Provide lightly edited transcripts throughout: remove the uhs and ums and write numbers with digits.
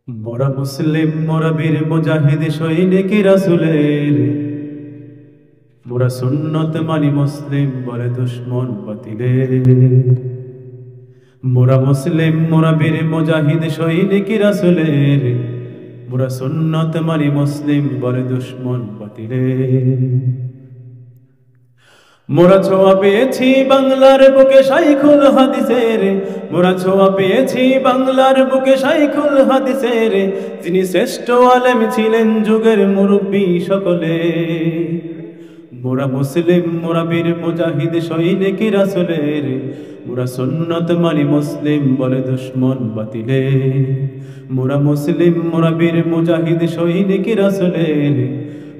মোরা মুসলিম, মোরা বীর মুজাহিদ সৈনিক রাসূলের, মোরা সুন্নত মানি মুসলিম বলে দুশ্মন বাতিলের। মোরা মুসলিম, মোরা বীর মুজাহিদ সৈনিক রাসূলের, মোরা সুন্নত মানি মুসলিম বলে দুশ্মন বাতিলের। মোরা ছোঁয়া পেয়েছি বাংলার বুকে শাইখুল হাদিসের, মোরা ছোঁয়া পেয়েছি বাংলার বুকে শাইখুল হাদিসের, যিনি শ্রেষ্ঠ আলেম ছিলেন যুগের মুরব্বী সকলে। মোরা মুসলিম, মোরা বীর মুজাহিদ সৈনিক রাসূলের, মোরা সুন্নত মানি মুসলিম বলে দুশ্মন বাতিলের। মোরা মুসলিম, মোরা বীর মুজাহিদ সৈনিক রাসূলের,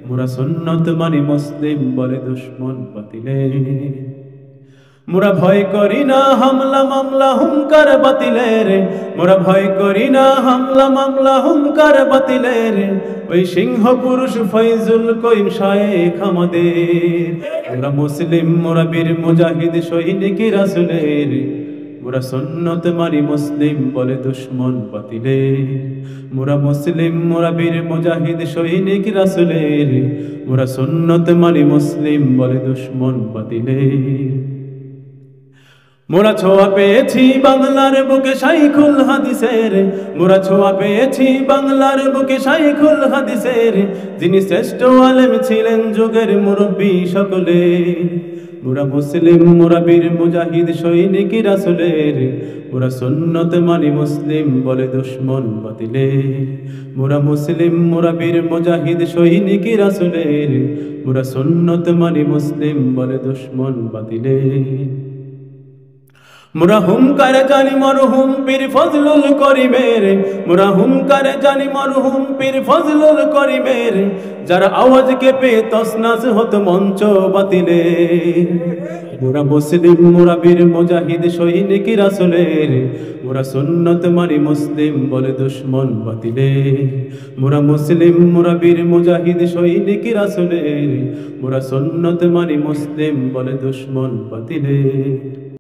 মোরা সুন্নত মানি মুসলিম বলে দুশ্মন বাতিলের। মোরা ভয় করি না হামলা মামলা হুঙ্কার বাতিলের, মোরা ভয় করি না হামলা মামলা হুঙ্কার বাতিলের। ওই সিংহ পুরুষ ফয়জুল করিম শায়েখ আমাদের। মোরা মুসলিম, মোরা বীর মুজাহিদ সৈনিক রাসূলের, মোরা সুন্নত মানি মুসলিম বলে দুশ্মন বাতিলের। মোরা মুসলিম, মোরা বীর মুজাহিদ সৈনিক রাসূলের, মোরা সুন্নত মানি মুসলিম বলে দুশ্মন বাতিলের। মোরা ছোঁয়া পেয়েছি বাংলার বুকে শাইখুল হাদিসের, মোরা ছোঁয়া পেয়েছি বাংলার বুকে শাইখুল হাদিসের, যিনি শ্রেষ্ঠ আলেম ছিলেন যুগের মুরব্বী সকলে। মোরা মুসলিম, মোরা বীর মুজাহিদ সৈনিক রাসূলের, মোরা সুন্নত মানি মুসলিম বলে দুশ্মন বাতিলের। মোরা মুসলিম, মোরা বীর মুজাহিদ সৈনিক রাসূলের, মোরা সুন্নত মানি মুসলিম বলে দুশ্মন বাতিলের। মোরা হুঙ্কার জানি মরহুম পীর ফজলুল করিমের, মোরা হুঙ্কার জানি মরহুম পীর ফজলুল করিমের, যার আওয়াজ কেঁপে তসনাস হতো মঞ্চ বাতিলের। মোরা মুসলিম, মোরা বীর মুজাহিদ সৈনিক রাসূলের, মোরা সুন্নত মানি মুসলিম বলে দুশ্মন বাতিলের। মোরা মুসলিম, মোরা বীর মুজাহিদ সৈনিক রাসূলের, মোরা সুন্নত মানি মুসলিম বলে দুশ্মন বাতিলের।